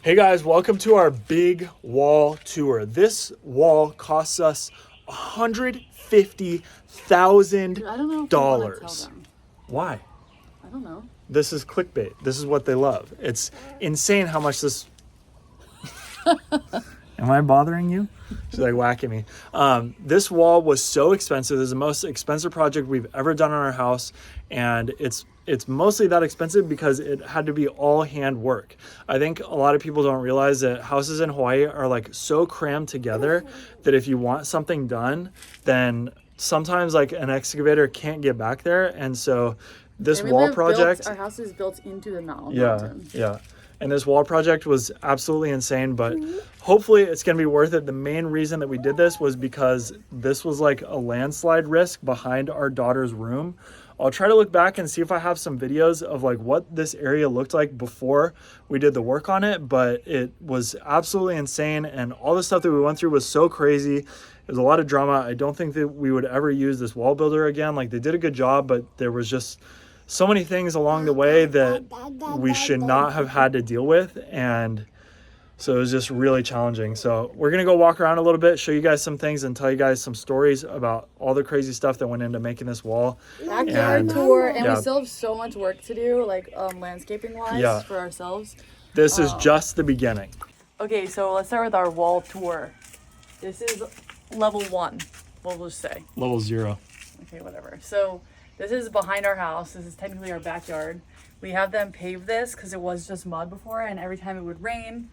Hey guys, welcome to our big wall tour. This wall costs us $150,000. Why? I don't know. This is clickbait. This is what they love. It's insane how much this... Am I bothering you? She's like whacking me. This wall was so expensive. This is the most expensive project we've ever done on our house. And it's mostly that expensive because it had to be all hand work. I think a lot of people don't realize that houses in Hawaii are like so crammed together that if you want something done, then sometimes like an excavator can't get back there. And so this wall project... Our house is built into the mountain. Yeah. And this wall project was absolutely insane, but hopefully it's going to be worth it. The main reason that we did this was because this was like a landslide risk behind our daughter's room. I'll try to look back and see if I have some videos of like what this area looked like before we did the work on it, but it was absolutely insane. And all the stuff that we went through was so crazy. It was a lot of drama. I don't think that we would ever use this wall builder again. Like, they did a good job, but there was just so many things along the way that we should not have had to deal with. And so it was just really challenging. So we're going to go walk around a little bit, show you guys some things and tell you guys some stories about all the crazy stuff that went into making this wall. Backyard tour. And we still have so much work to do, like landscaping wise for ourselves. This is just the beginning. Okay, so let's start with our wall tour. This is level 1, we'll just say. Level 0. Okay, whatever. So this is behind our house. This is technically our backyard. We have them pave this because it was just mud before, and every time it would rain,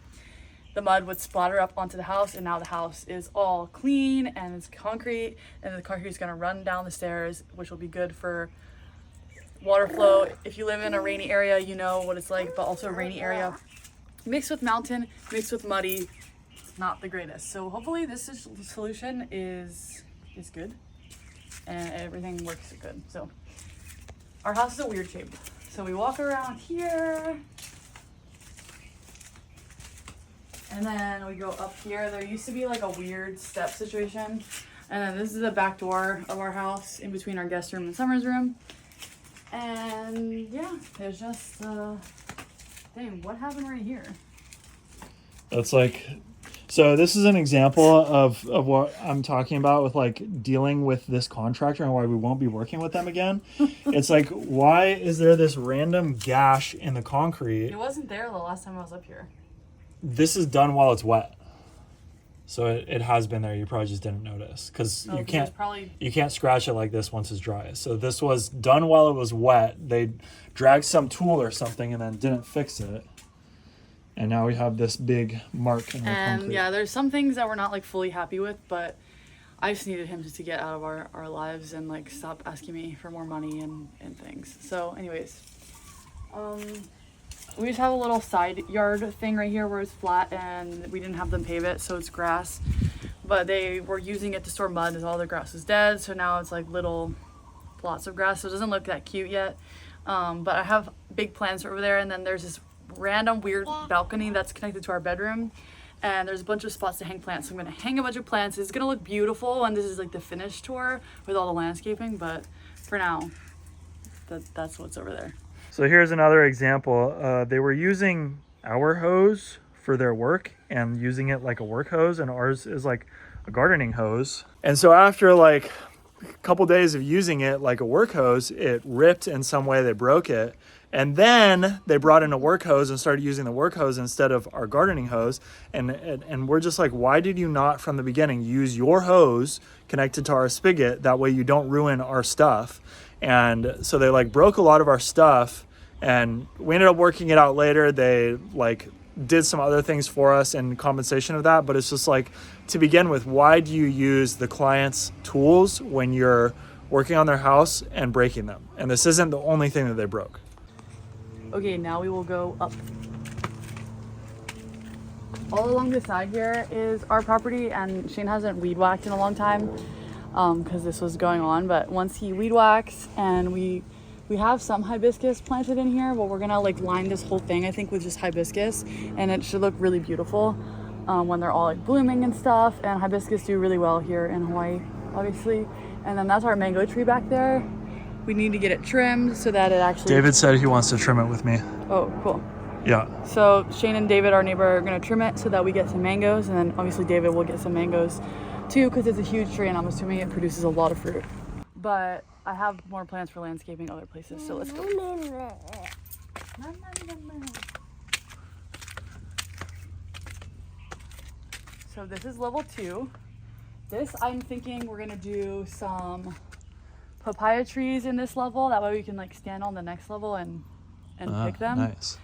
the mud would splatter up onto the house, and now the house is all clean and it's concrete, and the concrete is going to run down the stairs, which will be good for water flow. If you live in a rainy area, you know what it's like, but also a rainy area mixed with mountain, mixed with muddy, not the greatest. So hopefully this solution is good and everything works good. So our house is a weird shape. So we walk around here, and then we go up here. There used to be like a weird step situation. And then this is the back door of our house in between our guest room and Summer's room. And yeah, there's just, dang, what happened right here? That's like, so this is an example of what I'm talking about with like dealing with this contractor and why we won't be working with them again. It's like, why is there this random gash in the concrete? It wasn't there the last time I was up here. This is done while it's wet. So it has been there. You probably just didn't notice because you can't scratch it like this once it's dry. So this was done while it was wet. They dragged some tool or something and then didn't fix it. And now we have this big mark in the concrete. And yeah, there's some things that we're not like fully happy with, but I just needed him to get out of our lives and like stop asking me for more money and things. So anyways, we just have a little side yard thing right here where it's flat, and we didn't have them pave it, so it's grass. But they were using it to store mud as all the grass was dead, so now it's like little plots of grass, so it doesn't look that cute yet. But I have big plans over there, and then there's this random weird balcony that's connected to our bedroom, and there's a bunch of spots to hang plants. So I'm gonna hang a bunch of plants. It's gonna look beautiful, and this is like the finished tour with all the landscaping, but for now, that's what's over there. So here's another example. They were using our hose for their work and using it like a work hose, and ours is like a gardening hose. And so after like a couple days of using it like a work hose, it ripped in some way. They broke it. And then they brought in a work hose and started using the work hose instead of our gardening hose. And we're just like, why did you not from the beginning use your hose connected to our spigot? That way you don't ruin our stuff. And so they like broke a lot of our stuff, and we ended up working it out later. They like did some other things for us in compensation of that. But it's just like, to begin with, why do you use the client's tools when you're working on their house and breaking them? And this isn't the only thing that they broke. Okay, now we will go up. All along the side here is our property, and Shane hasn't weed whacked in a long time because this was going on. But once he weed whacks, and we have some hibiscus planted in here, but we're gonna like line this whole thing, I think, with just hibiscus, and it should look really beautiful when they're all like blooming and stuff. And hibiscus do really well here in Hawaii, obviously. And then that's our mango tree back there. We need to get it trimmed so that it actually... David said he wants to trim it with me. Oh, cool. Yeah. So Shane and David, our neighbor, are gonna trim it so that we get some mangoes, and then obviously David will get some mangoes too, because it's a huge tree and I'm assuming it produces a lot of fruit. But I have more plans for landscaping other places, so let's go. So this is level 2. This, I'm thinking we're gonna do some papaya trees in this level. That way we can like stand on the next level and pick them. Nice.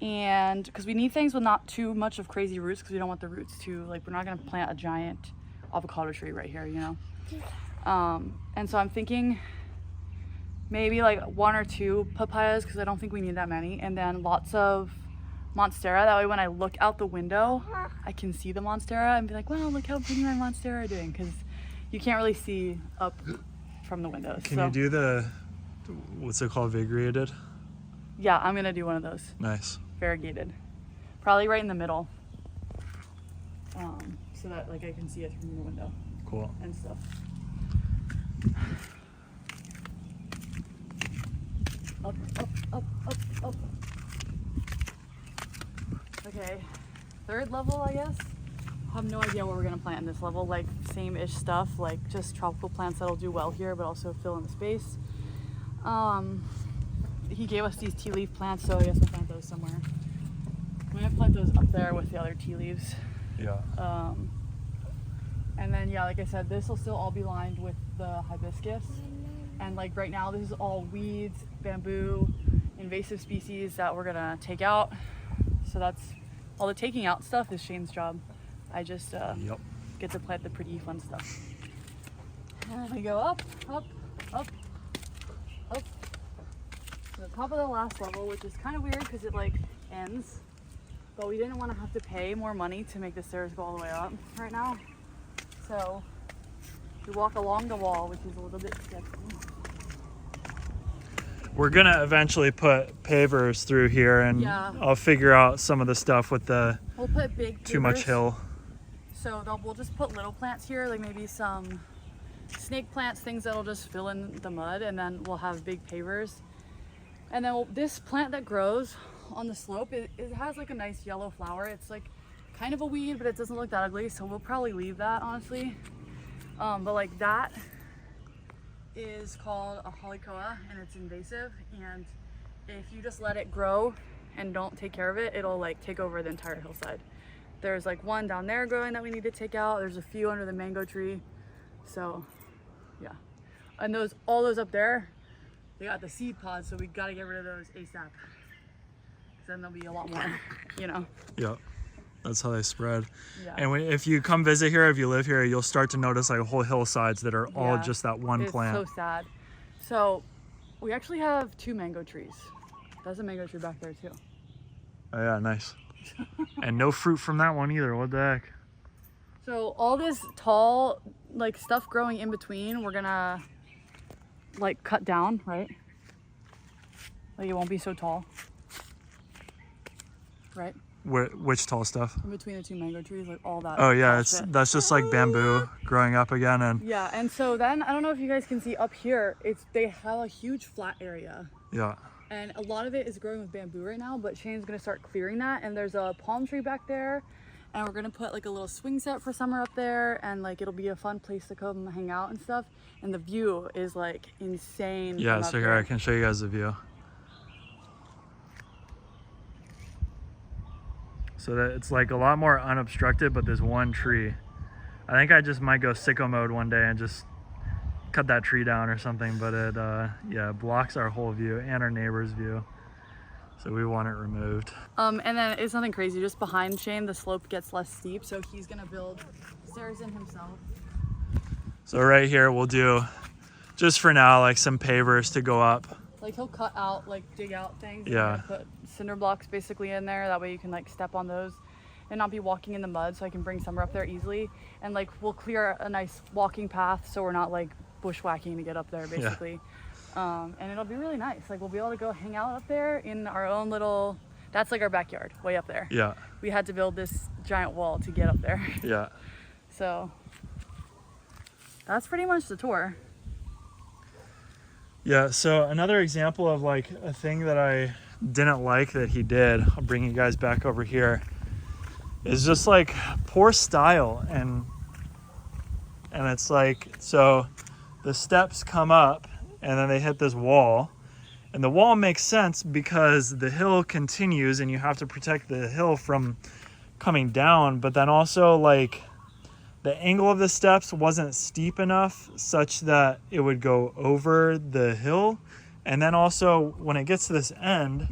And because we need things with not too much of crazy roots, because we don't want the roots to, like, we're not gonna plant a giant avocado tree right here, you know? And so I'm thinking maybe like 1 or 2 papayas, because I don't think we need that many, and then lots of monstera. That way when I look out the window, I can see the monstera and be like, wow, look how pretty my monstera are doing, because you can't really see up from the windows. Can you do the, what's it called, variegated? Yeah, I'm gonna do one of those. Nice. Variegated. Probably right in the middle. So that like I can see it from the window. Cool. And stuff. Up, up, up, up, up. Okay, 3rd level, I guess. I have no idea what we're gonna plant in this level. Like same-ish stuff, like just tropical plants that'll do well here, but also fill in the space. He gave us these tea leaf plants, so I guess we'll plant those somewhere. I'm gonna plant those up there with the other tea leaves. Yeah. And then, yeah, like I said, this will still all be lined with the hibiscus. And like right now, this is all weeds, bamboo, invasive species that we're gonna take out. So that's all the taking out stuff is Shane's job. I just get to plant the pretty fun stuff. And we go up, up, up, up. To the top of the last level, which is kind of weird because it like ends. But we didn't want to have to pay more money to make the stairs go all the way up right now. So we walk along the wall, which is a little bit sketchy. We're gonna eventually put pavers through here, and Yeah. I'll figure out some of the stuff with the We'll put big too much pavers. hill. So we'll just put little plants here, like maybe some snake plants, things that'll just fill in the mud, and then we'll have big pavers. And then this plant that grows on the slope, it has like a nice yellow flower. It's like kind of a weed, but it doesn't look that ugly, so we'll probably leave that, honestly. But like that is called a halicoa, and it's invasive, and if you just let it grow and don't take care of it, it'll like take over the entire hillside. There's like one down there growing that we need to take out. There's a few under the mango tree. So yeah, and all those up there, they got the seed pods, so we got to get rid of those ASAP. Then there'll be a lot more, you know. Yep, that's how they spread. Yeah. And if you come visit here, if you live here, you'll start to notice like whole hillsides that are all Yeah, just that one plant. It's so sad. So we actually have 2 mango trees. There's a mango tree back there too. Oh yeah, nice. And no fruit from that one either. What the heck? So all this tall like stuff growing in between, we're gonna like cut down, right? Like it won't be so tall. Right? Which tall stuff? In between the 2 mango trees, like all that. Oh yeah, shit. that's just like bamboo growing up again. And Yeah, and so then I don't know if you guys can see up here, they have a huge flat area. yeah. And a lot of it is growing with bamboo right now, but Shane's gonna start clearing that, and there's a palm tree back there, and we're gonna put like a little swing set for summer up there, and like it'll be a fun place to come hang out and stuff. And the view is like insane. Yeah, from so up here there. I can show you guys the view. So that it's like a lot more unobstructed, but there's one tree. I think I just might go sicko mode one day and just cut that tree down or something, but it yeah, blocks our whole view and our neighbor's view. So we want it removed. And then it's nothing crazy, just behind Shane the slope gets less steep, so he's gonna build stairs in himself. So right here we'll do, just for now, like some pavers to go up. Like he'll cut out, like dig out things. Yeah. And put cinder blocks basically in there. That way you can like step on those and not be walking in the mud, so I can bring summer up there easily. And like we'll clear a nice walking path so we're not like bushwhacking to get up there basically. Yeah. And it'll be really nice. Like we'll be able to go hang out up there in our own little, that's like our backyard way up there. Yeah. We had to build this giant wall to get up there. Yeah. So that's pretty much the tour. Yeah, so another example of like a thing that I didn't like that he did, I'll bring you guys back over here, is just like poor style. And it's like, so the steps come up and then they hit this wall, and the wall makes sense because the hill continues and you have to protect the hill from coming down. But then also, like, the angle of the steps wasn't steep enough such that it would go over the hill. And then also when it gets to this end,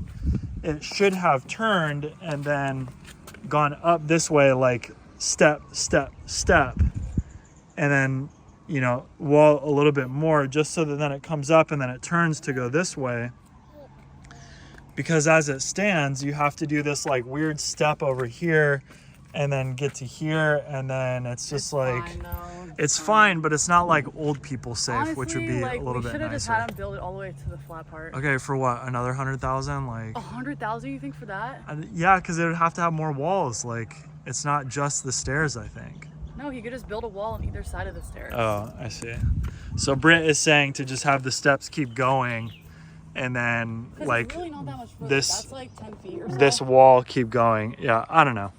it should have turned and then gone up this way, like step, step, step. And then, you know, wall a little bit more, just so that then it comes up and then it turns to go this way. Because as it stands, you have to do this like weird step over here and then get to here, and then it's just like fine, though. it's fine, but it's not like old people safe. Honestly, which would be like, a little we bit should have just nicer. had him build it all the way to the flat part. Okay, for what, another 100,000? Like 100,000, you think, for that? yeah, because it would have to have more walls. Like, it's not just the stairs, I think. No, he could just build a wall on either side of the stairs. Oh, I see. So Britt is saying to just have the steps keep going, and then like it's really not that much further. this That's like 10 feet or so. this wall keep going. Yeah, I don't know.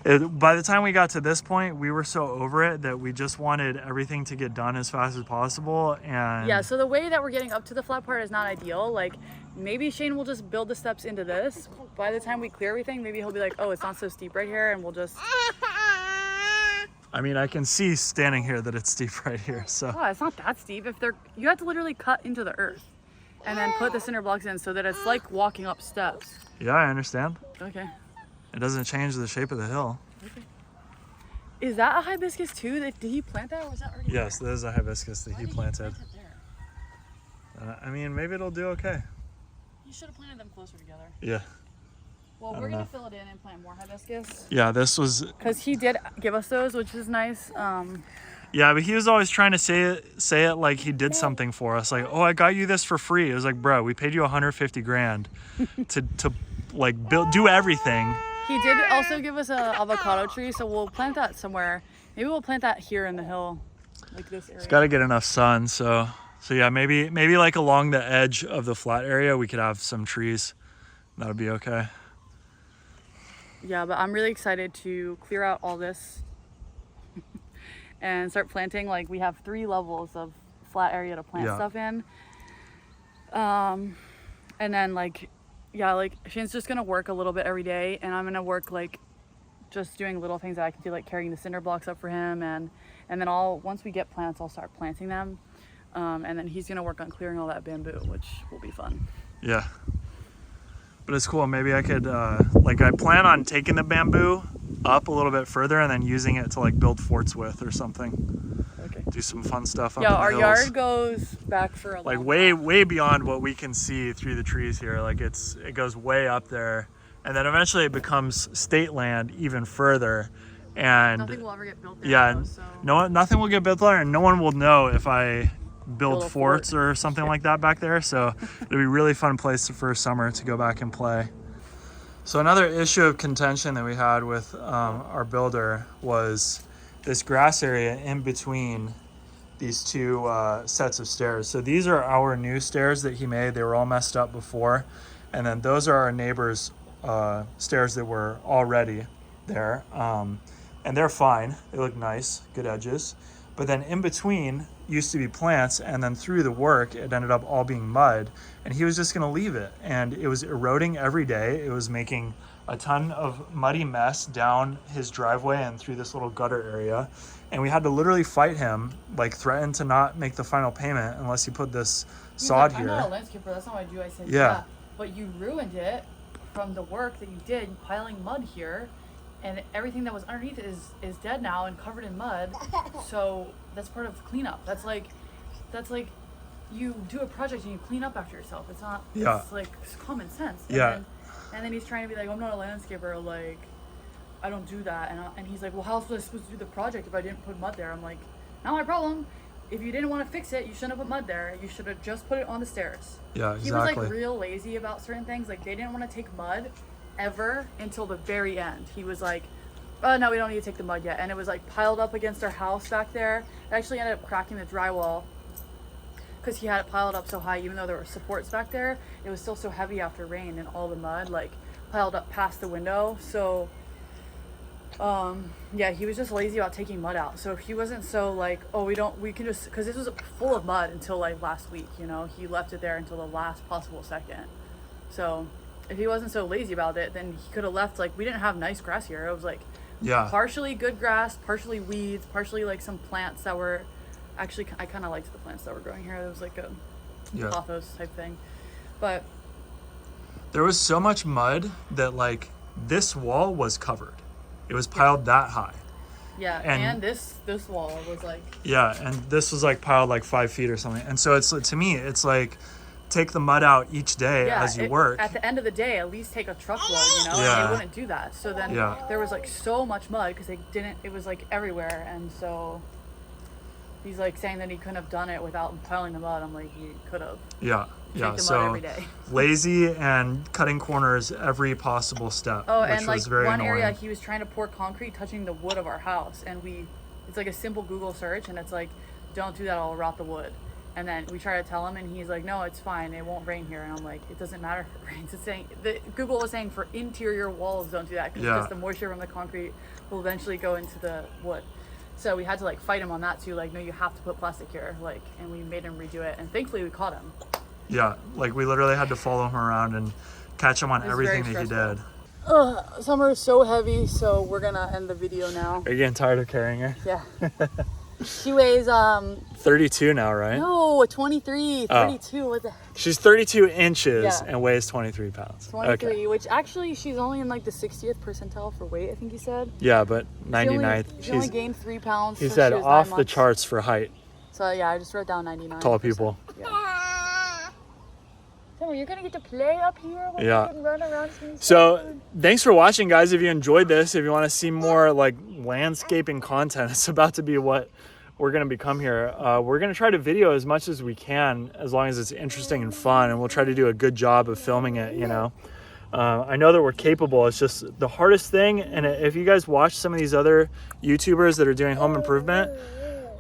By the time we got to this point, we were so over it that we just wanted everything to get done as fast as possible. And Yeah, so the way that we're getting up to the flat part is not ideal. Like, maybe Shane will just build the steps into this. By the time we clear everything, maybe he'll be like, oh, it's not so steep right here, and we'll just... I mean, I can see standing here that it's steep right here. So Oh, it's not that steep. You have to literally cut into the earth and then put the cinder blocks in so that it's like walking up steps. yeah, I understand. Okay. It doesn't change the shape of the hill. Okay. Is that a hibiscus too? Did he plant that, or was that already Yes, there? this is a hibiscus that Why he did planted. plant it there? I mean, maybe it'll do okay. You should have planted them closer together. Yeah. Well, I we're don't gonna know. fill it in and plant more hibiscus. Yeah, this was. Because he did give us those, which is nice. Yeah, but he was always trying to say it like he did something for us. Like, oh, I got you this for free. It was like, bro, we paid you 150 grand to like do everything. He did also give us a avocado tree, so we'll plant that somewhere. Maybe we'll plant that here in the hill, like this area. It's got to get enough sun. So yeah, maybe like along the edge of the flat area, we could have some trees. That would be okay. Yeah, but I'm really excited to clear out all this and start planting. Like, we have 3 levels of flat area to plant Yeah. stuff in. And then like Shane's just gonna work a little bit every day, and I'm gonna work like just doing little things that I can do, like carrying the cinder blocks up for him, and then once we get plants, I'll start planting them. And then he's gonna work on clearing all that bamboo, which will be fun. Yeah. But it's cool. Maybe I could, like, I plan on taking the bamboo up a little bit further and then using it to like build forts with or something. Okay. Do some fun stuff up Yeah, in the our hills. yard goes back for a Like long way beyond what we can see through the trees here. Like it goes way up there, and then eventually it becomes state land even further. And Nothing will ever get built there. yeah, though, so. nothing will get built there, and no one will know if I build Build a forts fort. or something like that back there. So it'll be a really fun place for summer to go back and play. So another issue of contention that we had with our builder was this grass area in between these 2 sets of stairs. So these are our new stairs that he made. They were all messed up before. And then those are our neighbor's stairs that were already there. And they're fine. They look nice, good edges. But then in between used to be plants, and then through the work, it ended up all being mud. And he was just gonna leave it. And it was eroding every day. It was making a ton of muddy mess down his driveway and through this little gutter area. And we had to literally fight him, like threaten to not make the final payment unless he put this He's sod like, here. I'm not a landscaper, that's not what I do. I said, Yeah. yeah, but you ruined it from the work that you did piling mud here, and everything that was underneath it is dead now and covered in mud. So that's part of the cleanup. That's like you do a project and you clean up after yourself. It's not, Yeah. it's like it's common sense. Yeah. And then he's trying to be like, I'm not a landscaper, like, I don't do that. And he's like, well, how was I supposed to do the project if I didn't put mud there? I'm like, not my problem. If you didn't want to fix it, you shouldn't have put mud there. You should have just put it on the stairs. Yeah, He was exactly. like real lazy about certain things. Like, they didn't want to take mud ever until the very end. He was like, oh no, we don't need to take the mud yet. And it was like piled up against our house back there. It actually ended up cracking the drywall. because he had it piled up so high, even though there were supports back there, it was still so heavy after rain, and all the mud like piled up past the window. So yeah, he was just lazy about taking mud out. So if he wasn't so like, oh, we can just, because this was full of mud until like last week, you know, he left it there until the last possible second. So if he wasn't so lazy about it, then he could have left, like, we didn't have nice grass here. It was like partially good grass, partially weeds, partially like some plants that were actually, I kind of liked the plants that were growing here. It was like a pothos type thing. But there was so much mud that like this wall was covered. It was piled that high. Yeah, and this wall was like... Yeah, and this was like piled like 5 feet or something. And so it's, to me, it's like, take the mud out each day as you work. At the end of the day, at least take a truckload, you know? And they wouldn't do that. So then there was like so much mud because it was like everywhere. And so he's like saying that he couldn't have done it without piling the mud. I'm like, he could have. Yeah. Yeah, the so mud every day. Lazy and cutting corners every possible step. Oh, which and like was very one annoying. area he was trying to pour concrete touching the wood of our house, and it's like a simple Google search, and it's like, don't do that, I'll rot the wood. And then we try to tell him, and he's like, no, it's fine, it won't rain here. And I'm like, it doesn't matter if it rains. It's saying Google was saying for interior walls, don't do that, because the moisture from the concrete will eventually go into the wood. So we had to like fight him on that too, like, no, you have to put plastic here, like, and we made him redo it, and thankfully we caught him. Yeah, like we literally had to follow him around and catch him on everything that he did. Summer is so heavy, so we're gonna end the video now. Are you getting tired of carrying her? Yeah. She weighs 32 now, right? No, 23, 32. What the? She's 32 inches and weighs 23 pounds. 23, which actually she's only in like the 60th percentile for weight, I think he said. Yeah, but 99th. She only gained 3 pounds. He said off the charts for height. So yeah, I just wrote down 99. Tall people. Yeah. So you're gonna get to play up here when you can run around. So thanks for watching, guys. If you enjoyed this, if you want to see more like landscaping content, it's about to be what we're gonna become here. We're gonna try to video as much as we can, as long as it's interesting and fun, and we'll try to do a good job of filming it, you know. I know that we're capable. It's just the hardest thing. And if you guys watch some of these other YouTubers that are doing home improvement,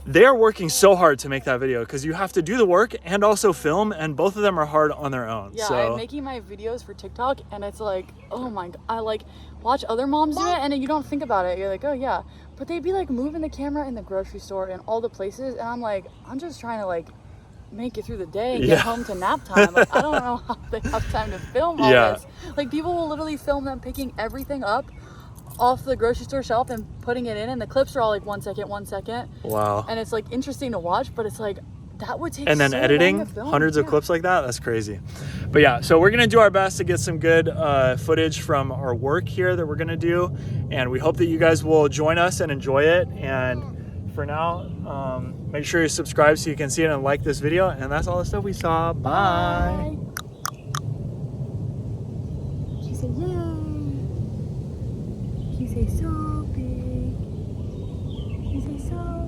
they are working so hard to make that video, because you have to do the work and also film, and both of them are hard on their own. Yeah, so I'm making my videos for TikTok, and it's like, oh my god, I like watch other moms do it, and then you don't think about it. You're like, oh yeah, but they'd be like moving the camera in the grocery store and all the places, and I'm like, I'm just trying to like make it through the day and get home to nap time. Like, I don't know how they have time to film all this. Like, people will literally film them picking everything up off the grocery store shelf and putting it in, and the clips are all like 1 second, 1 second. Wow. And it's like interesting to watch, but it's like, that would take and then so editing long to film. hundreds of clips like that, that's crazy. But yeah, so we're gonna do our best to get some good footage from our work here that we're gonna do, and we hope that you guys will join us and enjoy it. And for now, make sure you subscribe so you can see it and like this video. And that's all the stuff we saw. Bye. She said yay. She said so big. She said so